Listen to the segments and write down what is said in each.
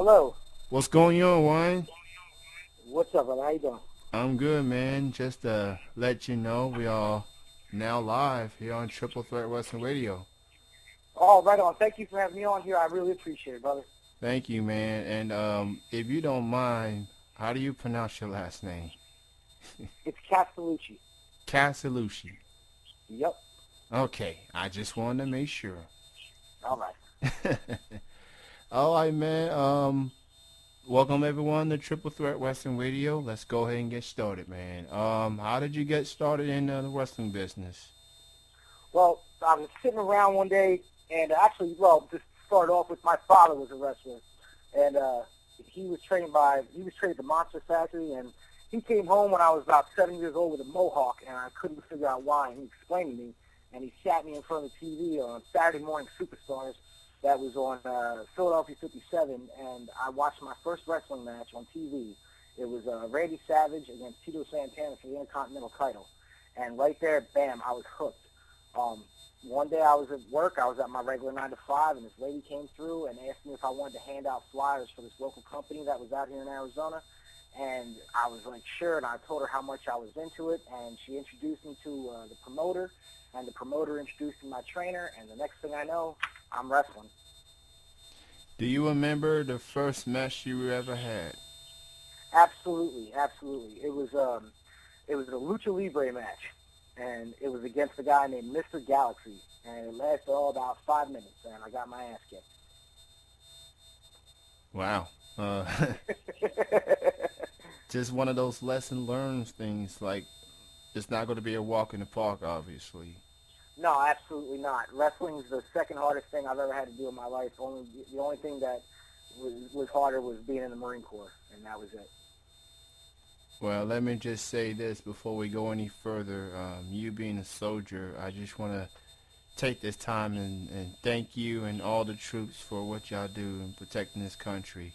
Hello. What's going on, Wayne? What's up, brother? How you doing? I'm good, man. Just to let you know, we are now live here on Triple Threat Wrestling Radio. Oh, right on. Thank you for having me on here. I really appreciate it, brother. Thank you, man. And if you don't mind, how do you pronounce your last name? It's Castellucci. Castellucci. Yep. Okay, I just wanted to make sure. All right. All right, man. Welcome everyone to Triple Threat Wrestling Radio. Let's go ahead and get started, man. How did you get started in the wrestling business? Well, I was sitting around one day, and actually, just started off with my father was a wrestler, and he was trained at the Monster Factory, and he came home when I was about 7 years old with a mohawk, and I couldn't figure out why. And he explained to me, and he sat me in front of the TV on Saturday Morning Superstars. That was on Philadelphia 57, and I watched my first wrestling match on TV. It was Randy Savage against Tito Santana for the Intercontinental title. And right there, bam, I was hooked. One day I was at work, I was at my regular 9 to 5, and this lady came through and asked me if I wanted to hand out flyers for this local company that was out here in Arizona. And I was like, sure, and I told her how much I was into it, and she introduced me to the promoter, and the promoter introduced me to my trainer, and the next thing I know, I'm wrestling. Do you remember the first match you ever had? Absolutely. It was a Lucha Libre match, and it was against a guy named Mr. Galaxy, and it lasted all about 5 minutes, and I got my ass kicked. Wow. Just one of those lesson learned things, like it's not going to be a walk in the park, obviously. No, absolutely not. Wrestling's the second hardest thing I've ever had to do in my life. The only thing that was harder was being in the Marine Corps, and that was it. Well, let me just say this before we go any further. You being a soldier, I just want to take this time and thank you and all the troops for what y'all do in protecting this country.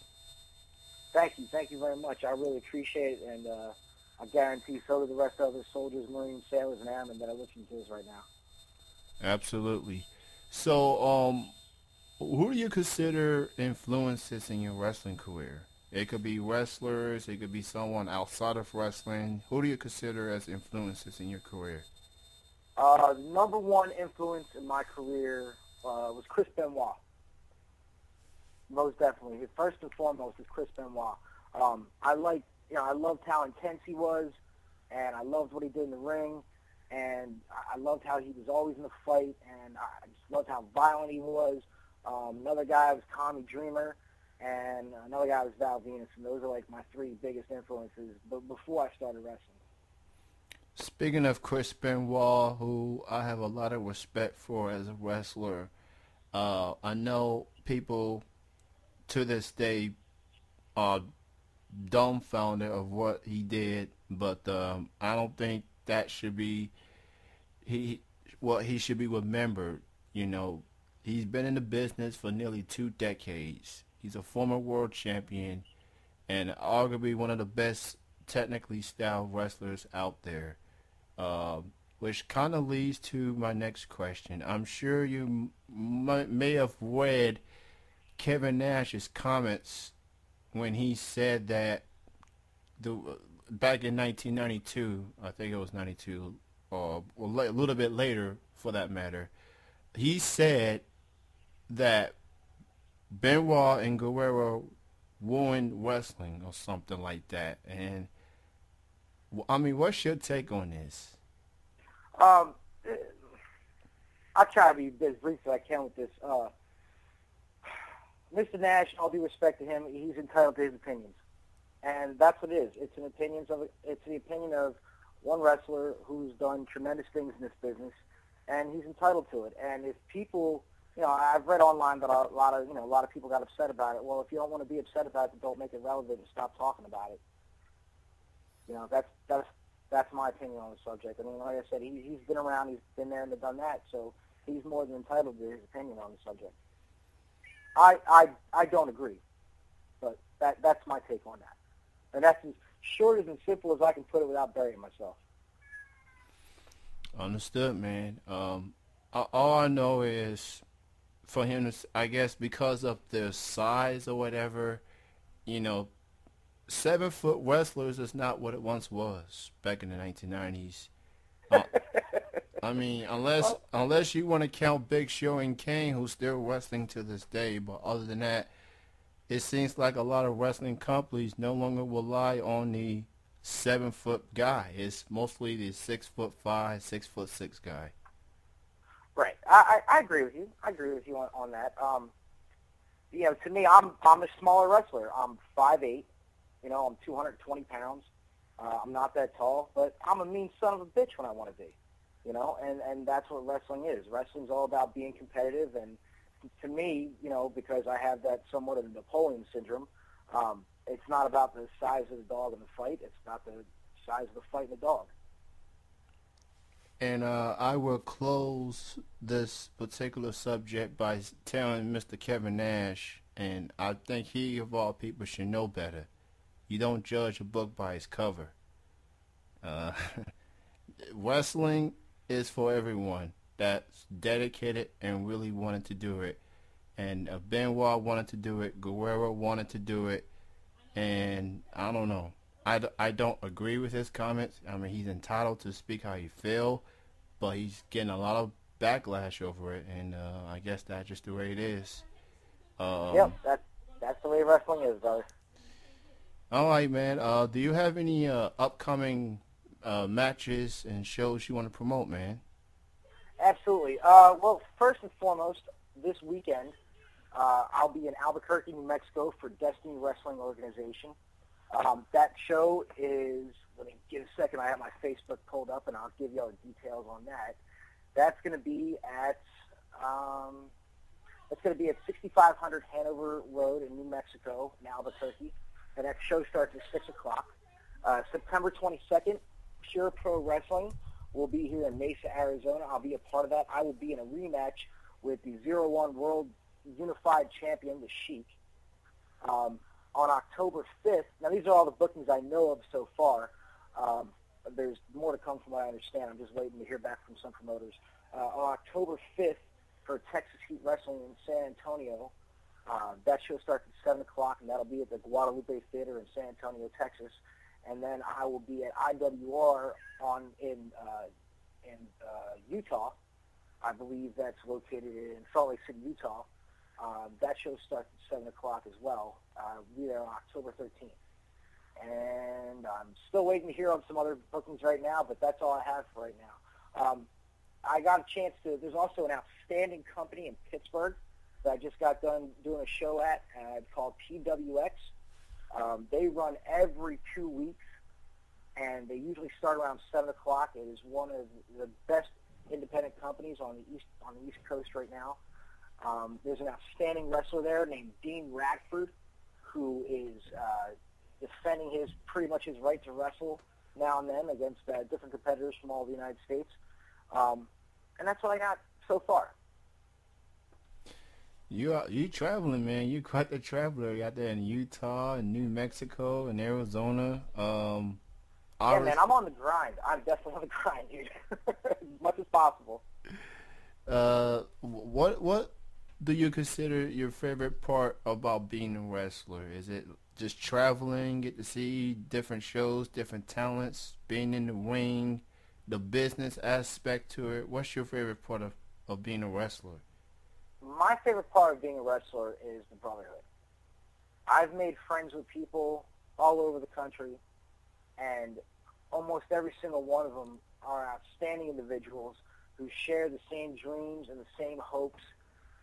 Thank you very much. I really appreciate it, and I guarantee so do the rest of the soldiers, Marines, sailors, and airmen that are listening to this right now. Absolutely. So, who do you consider influences in your wrestling career? It could be wrestlers, it could be someone outside of wrestling. Who do you consider as influences in your career? Number one influence in my career was Chris Benoit. Most definitely. First and foremost is Chris Benoit. I loved how intense he was, and I loved what he did in the ring. And I loved how he was always in the fight, and I just loved how violent he was. Another guy was Tommy Dreamer, and another guy was Val Venus, and those are like my three biggest influences before I started wrestling. Speaking of Chris Benoit, who I have a lot of respect for as a wrestler, I know people to this day are dumbfounded of what he did, but I don't think that should be he should be remembered. You know, he's been in the business for nearly 2 decades. He's a former world champion and arguably one of the best technically styled wrestlers out there. Which kind of leads to my next question. I'm sure you may have read Kevin Nash's comments when he said that back in 1992, I think it was 92, or a little bit later for that matter, he said that Benoit and Guerrero ruined wrestling or something like that. And, I mean, what's your take on this? I'll try to be as brief as I can with this. Mr. Nash, all due respect to him, he's entitled to his opinions. And that's what it is. It's the opinion of one wrestler who's done tremendous things in this business, and he's entitled to it. And if people, I've read online that a lot of people got upset about it. Well, if you don't want to be upset about it, then don't make it relevant and stop talking about it. That's my opinion on the subject. I mean, like I said, he's been around, he's been there and done that, so he's more than entitled to his opinion on the subject. I don't agree, but that's my take on that. And that's as short and simple as I can put it without burying myself. Understood, man. All I know is for him, I guess because of their size or whatever, you know, 7 foot wrestlers is not what it once was back in the 1990s. Uh, I mean, Well, unless you want to count Big Show and Kane, who's still wrestling to this day, but other than that, it seems like a lot of wrestling companies no longer rely on the 7 foot guy. It's mostly the 6'5", 6'6" guy. right. I agree with you. I agree with you on that. To me, I'm a smaller wrestler. I'm 5'8". I'm 220 pounds. I'm not that tall, but I'm a mean son of a bitch when I want to be. And that's what wrestling is. Wrestling's all about being competitive, and to me, because I have that somewhat of a Napoleon syndrome, it's not about the size of the dog in the fight. It's about the size of the fight in the dog. And I will close this particular subject by telling Mr. Kevin Nash, and I think he of all people should know better. You don't judge a book by its cover. Uh, Wrestling is for everyone that's dedicated and really wanted to do it. And Benoit wanted to do it. Guerrero wanted to do it. And I don't know. I don't agree with his comments. I mean, he's entitled to speak how he feel, but he's getting a lot of backlash over it. And I guess that's just the way it is. Yep, that's the way wrestling is, brother. All right, man. Do you have any upcoming matches and shows you want to promote, man? Absolutely. Well, first and foremost, this weekend, I'll be in Albuquerque, New Mexico for Destiny Wrestling Organization. That show is, let me get a second, I have my Facebook pulled up, and I'll give you all the details on that. That's going to be at, it's going to be at 6500 Hanover Road in New Mexico, in Albuquerque. The next show starts at 6 o'clock. September 22nd, Pure Pro Wrestling will be here in Mesa, Arizona. I'll be a part of that. I will be in a rematch with the 0-1 World Unified Champion, the Sheik, on October 5th. Now, these are all the bookings I know of so far. There's more to come from what I understand. I'm just waiting to hear back from some promoters. On October 5th for Texas Heat Wrestling in San Antonio, that show starts at 7 o'clock, and that'll be at the Guadalupe Theater in San Antonio, Texas. And then I will be at IWR in Utah. I believe that's located in Salt Lake City, Utah. That show starts at 7 o'clock as well. We'll be there on October 13th. And I'm still waiting to hear on some other bookings right now, but that's all I have for right now. I got a chance to, there's also an outstanding company in Pittsburgh that I just got done doing a show at called PWX. They run every 2 weeks, and they usually start around 7 o'clock. It is one of the best independent companies on the East Coast right now. There's an outstanding wrestler there named Dean Radford, who is defending pretty much his right to wrestle now and then against different competitors from all over the United States. And that's what I got so far. You traveling, man. You quite the traveler. You out there in Utah and New Mexico and Arizona. Yeah, man, I'm on the grind. I'm definitely on the grind, dude. As much as possible. What do you consider your favorite part about being a wrestler? Is it just traveling, get to see different shows, different talents, being in the ring, the business aspect to it? What's your favorite part of being a wrestler? My favorite part of being a wrestler is the brotherhood. I've made friends with people all over the country, and almost every single one of them are outstanding individuals who share the same dreams and the same hopes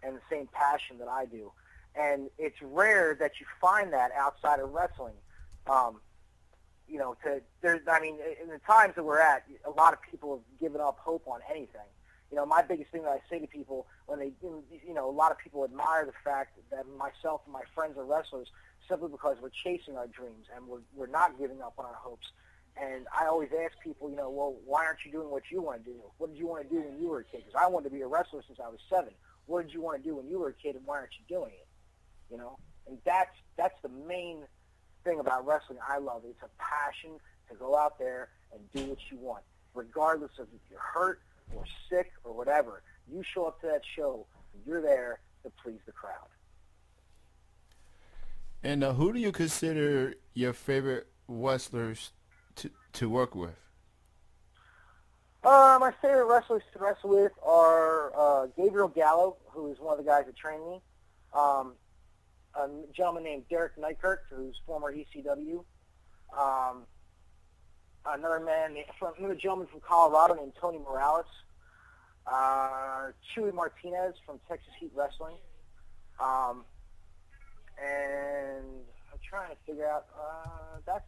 and the same passion that I do. And it's rare that you find that outside of wrestling. In the times that we're at, a lot of people have given up hope on anything. My biggest thing that I say to people when a lot of people admire the fact that myself and my friends are wrestlers simply because we're chasing our dreams and we're not giving up on our hopes. And I always ask people, well, why aren't you doing what you want to do? What did you want to do when you were a kid? Because I wanted to be a wrestler since I was 7. What did you want to do when you were a kid, and why aren't you doing it? And that's the main thing about wrestling I love. It's a passion to go out there and do what you want, regardless of if you're hurt or sick or whatever. You show up to that show, and you're there to please the crowd. And who do you consider your favorite wrestlers to work with? My favorite wrestlers to wrestle with are Gabriel Gallo, who is one of the guys that trained me. A gentleman named Derek Nykirk, who's former ECW. Another gentleman from Colorado named Tony Morales. Chewy Martinez from Texas Heat Wrestling. And I'm trying to figure out, that's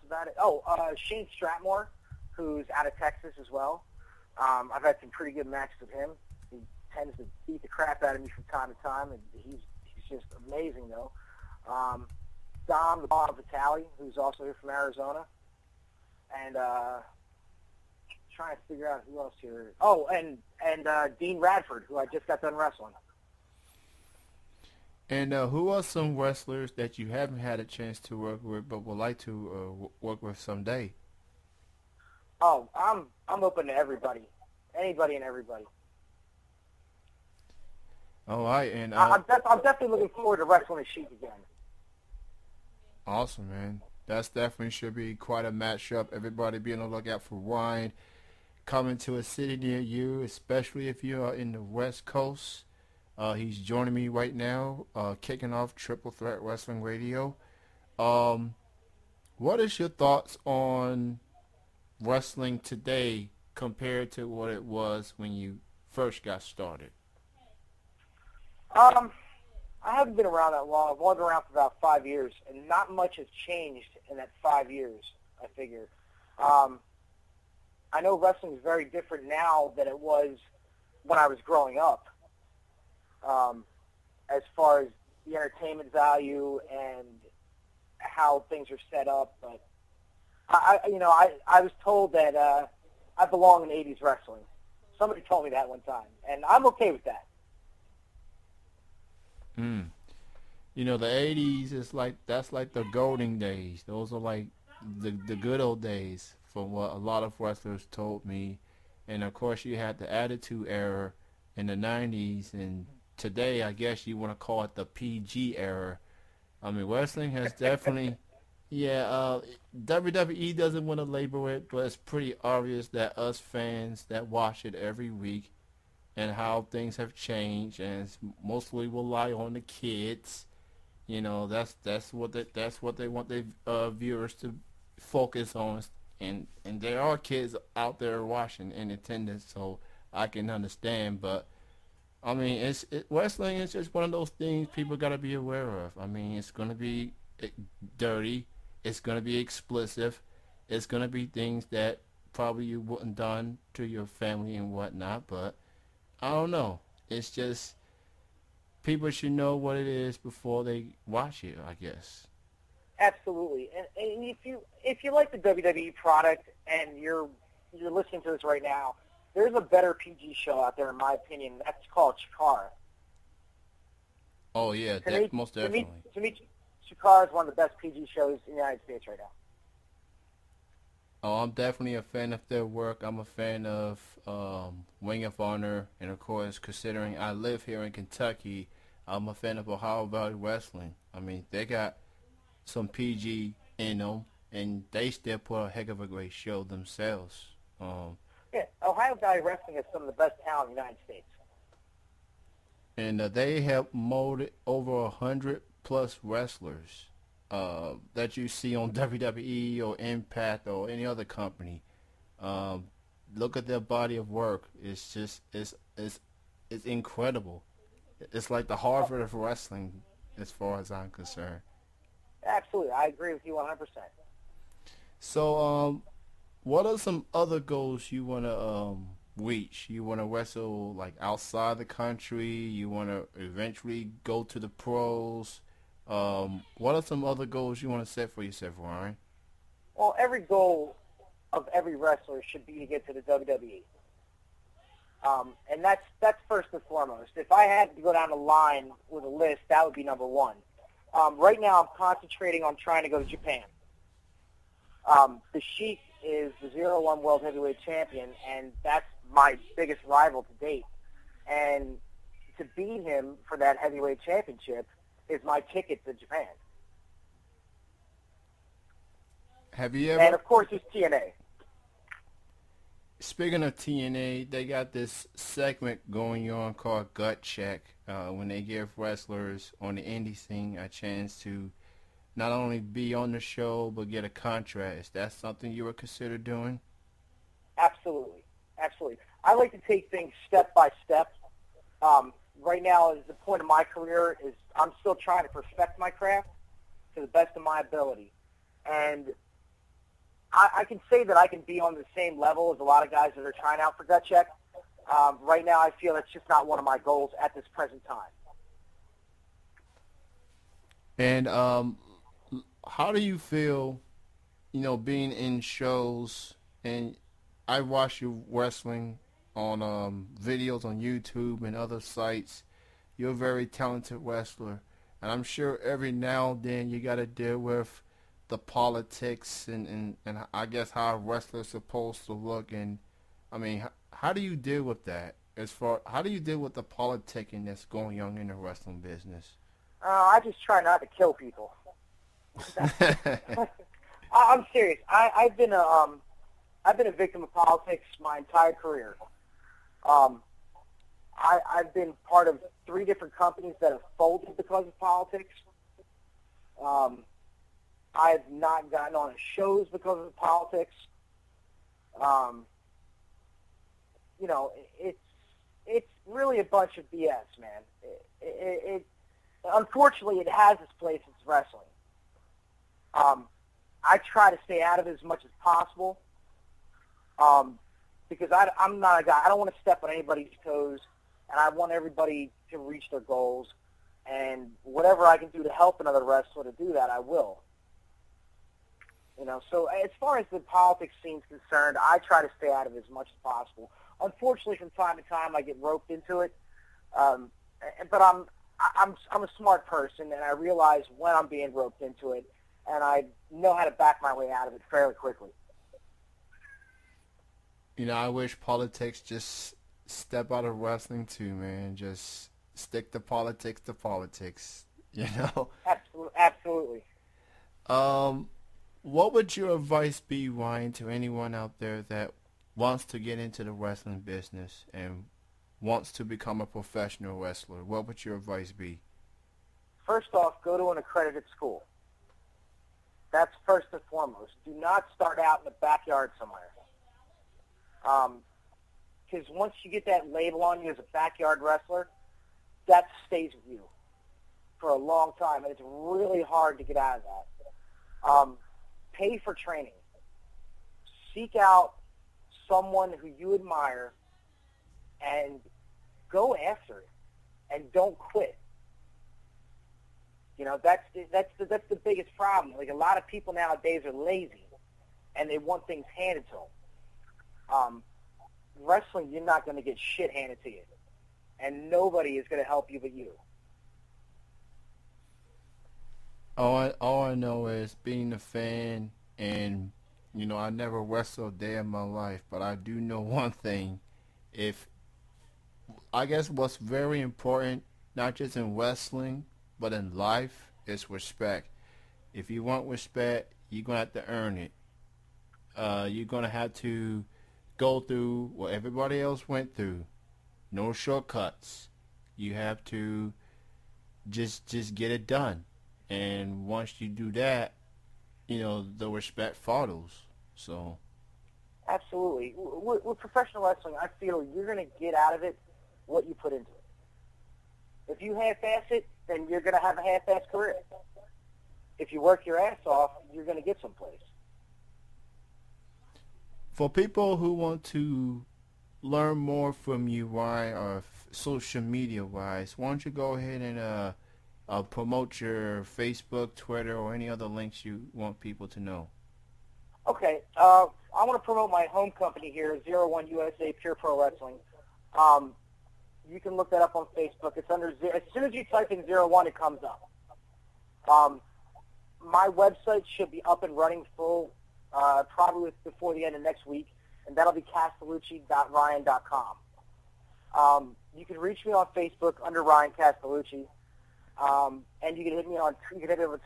about it. Oh, Shane Stratmore, who's out of Texas as well. I've had some pretty good matches with him. He tends to beat the crap out of me from time to time, and he's just amazing, though. Dom, the Bomb Vitale, who's also here from Arizona. And trying to figure out who else here. Oh, and Dean Radford, who I just got done wrestling. And who are some wrestlers that you haven't had a chance to work with but would like to work with someday? Oh, I'm open to everybody, anybody and everybody. All right, and I'm definitely looking forward to wrestling the Sheik again. Awesome, man. That's definitely should be quite a matchup. Everybody be on the lookout for Ryan coming to a city near you, especially if you are in the West Coast. He's joining me right now, kicking off Triple Threat Wrestling Radio. What is your thoughts on wrestling today compared to what it was when you first got started? I haven't been around that long. I've only been around for about 5 years, and not much has changed in that 5 years, I figure. I know wrestling is very different now than it was when I was growing up, as far as the entertainment value and how things are set up. But I was told that I belong in 80s wrestling. Somebody told me that one time, and I'm okay with that. You know, the 80s is that's like the golden days. Those are like the good old days from what a lot of wrestlers told me. And of course you had the Attitude Era in the 90s, and today I guess you want to call it the PG era. I mean, wrestling has definitely WWE doesn't want to label it, but it's pretty obvious that us fans that watch it every week and how things have changed, and it's mostly rely on the kids. You know, that's what they want their viewers to focus on, and there are kids out there watching in attendance, so I can understand. But I mean, wrestling is just one of those things people got to be aware of. I mean, it's gonna be dirty, it's gonna be explicit, it's gonna be things that probably you wouldn't done to your family and whatnot, but I don't know. It's just people should know what it is before they watch it, I guess. Absolutely, and if you like the WWE product and you're listening to this right now, there's a better PG show out there, in my opinion. That's called Chikara. Oh yeah, most definitely. To me, Chikara is one of the best PG shows in the United States right now. Oh, I'm definitely a fan of their work. I'm a fan of Ring of Honor, and of course, considering I live here in Kentucky, I'm a fan of Ohio Valley Wrestling. I mean, they got some PG in them, and they still put a heck of a great show themselves. Yeah, Ohio Valley Wrestling has some of the best talent in the United States. And they have molded over 100 plus wrestlers that you see on WWE or Impact or any other company. Look at their body of work. It's just it's incredible. It's like the Harvard of wrestling, as far as I'm concerned. Absolutely, I agree with you 100%. So, what are some other goals you want to reach? You want to wrestle like outside the country? You want to eventually go to the pros? What are some other goals you want to set for yourself, Ryan? Well, every goal of every wrestler should be to get to the WWE. And that's first and foremost. If I had to go down the line with a list, that would be number one. Right now, I'm concentrating on trying to go to Japan. The Sheik is the 0-1 World Heavyweight Champion, and that's my biggest rival to date. And to beat him for that heavyweight championship is my ticket to Japan. Have you And ever? of course, there's TNA. Speaking of TNA, they got this segment going on called Gut Check, when they give wrestlers on the indie scene a chance to not only be on the show but get a contract. Is that something you would consider doing? Absolutely, absolutely. I like to take things step by step. Right now, is the point of my career is I'm still trying to perfect my craft to the best of my ability, and I can say that I can be on the same level as a lot of guys that are trying out for Gut Check. Right now, I feel that's just not one of my goals at this present time. And how do you feel, being in shows? And I watch you wrestling on videos on YouTube and other sites. You're a very talented wrestler, and I'm sure every now and then you got to deal with the politics and I guess how a wrestler's supposed to look. And I mean, how do you deal with that? How do you deal with the politicking that's going on in the wrestling business? I just try not to kill people. I'm serious. I've been a victim of politics my entire career. I've been part of 3 different companies that have folded because of politics. I've not gotten on shows because of politics. You know, it's really a bunch of BS, man. Unfortunately, it has its place in wrestling. I try to stay out of it as much as possible because I'm not a guy. I don't want to step on anybody's toes, and I want everybody to reach their goals. And whatever I can do to help another wrestler to do that, I will. You know, so as far as the politics scene's concerned, I try to stay out of it as much as possible. Unfortunately, from time to time, I get roped into it. But I'm a smart person, and I realize when I'm being roped into it, and I know how to back my way out of it fairly quickly. I wish politics just step out of wrestling too, man. Just stick to politics. Absolutely, absolutely. What would your advice be, Ryan, to anyone out there that wants to get into the wrestling business and wants to become a professional wrestler? What would your advice be? First off, go to an accredited school. That's first and foremost. Do not start out in the backyard somewhere. Because once you get that label on you as a backyard wrestler, that stays with you for a long time, and it's really hard to get out of that. Pay for training. Seek out someone who you admire and go after it, and don't quit. You know, that's the biggest problem. Like, a lot of people nowadays are lazy, and they want things handed to them. Wrestling, you're not going to get shit handed to you, and nobody is going to help you but you. All I know is being a fan, and I never wrestled a day in my life, but I do know one thing. I guess what's very important, not just in wrestling, but in life, is respect. If you want respect, you're gonna have to earn it. You're gonna have to go through what everybody else went through. No shortcuts. You have to just get it done. And once you do that, the respect follows. So. Absolutely. With professional wrestling, I feel you're going to get out of it what you put into it. If you half-ass it, then you're going to have a half-ass career. If you work your ass off, you're going to get someplace. For people who want to learn more from you, Ryan, or social media-wise, why don't you go ahead and promote your Facebook, Twitter, or any other links you want people to know? Okay. I want to promote my home company here, 01 USA Pure Pro Wrestling. You can look that up on Facebook. It's under as soon as you type in 01, it comes up. My website should be up and running full probably before the end of next week, and that'll be castellucci.ryan.com. You can reach me on Facebook under Ryan Castellucci, and you can hit me on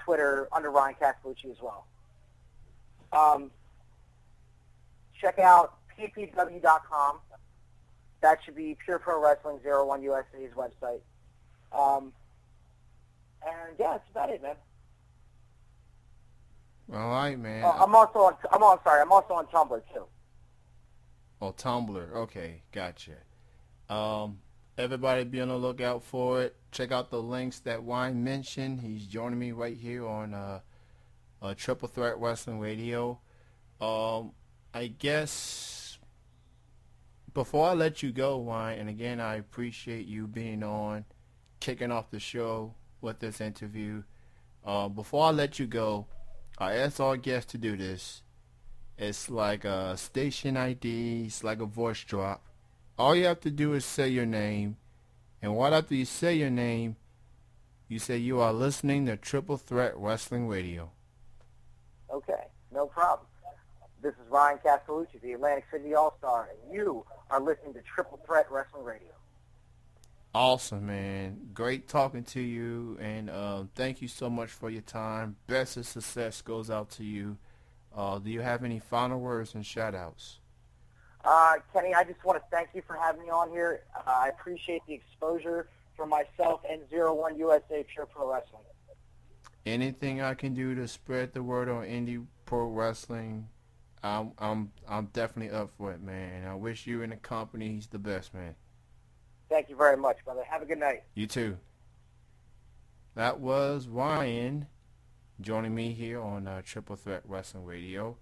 Twitter under Ryan Castellucci as well. check out ppw.com. That should be Pure Pro Wrestling 01 USA's website. And yeah, that's about it, man. All right, man. I'm also on Tumblr too. Oh, Tumblr. Okay, gotcha. Everybody be on the lookout for it. Check out the links that Wine mentioned. He's joining me right here on Triple Threat Wrestling Radio. I guess before I let you go, Wine, and again, I appreciate you being on, kicking off the show with this interview. Before I let you go, I ask all guests to do this. It's like a station ID. It's like a voice drop. All you have to do is say your name. And right after you say your name, you say you are listening to Triple Threat Wrestling Radio. Okay, no problem. This is Ryan Castellucci, the Atlantic City All-Star, and you are listening to Triple Threat Wrestling Radio. Awesome, man. Great talking to you, and thank you so much for your time. Best of success goes out to you. Do you have any final words and shout-outs? Kenny, I just want to thank you for having me on here. I appreciate the exposure for myself and 01 USA Pure Pro Wrestling. Anything I can do to spread the word on Indy Pro Wrestling, I'm definitely up for it, man. I wish you and the company's the best, man. Thank you very much, brother. Have a good night. You too. That was Ryan joining me here on Triple Threat Wrestling Radio.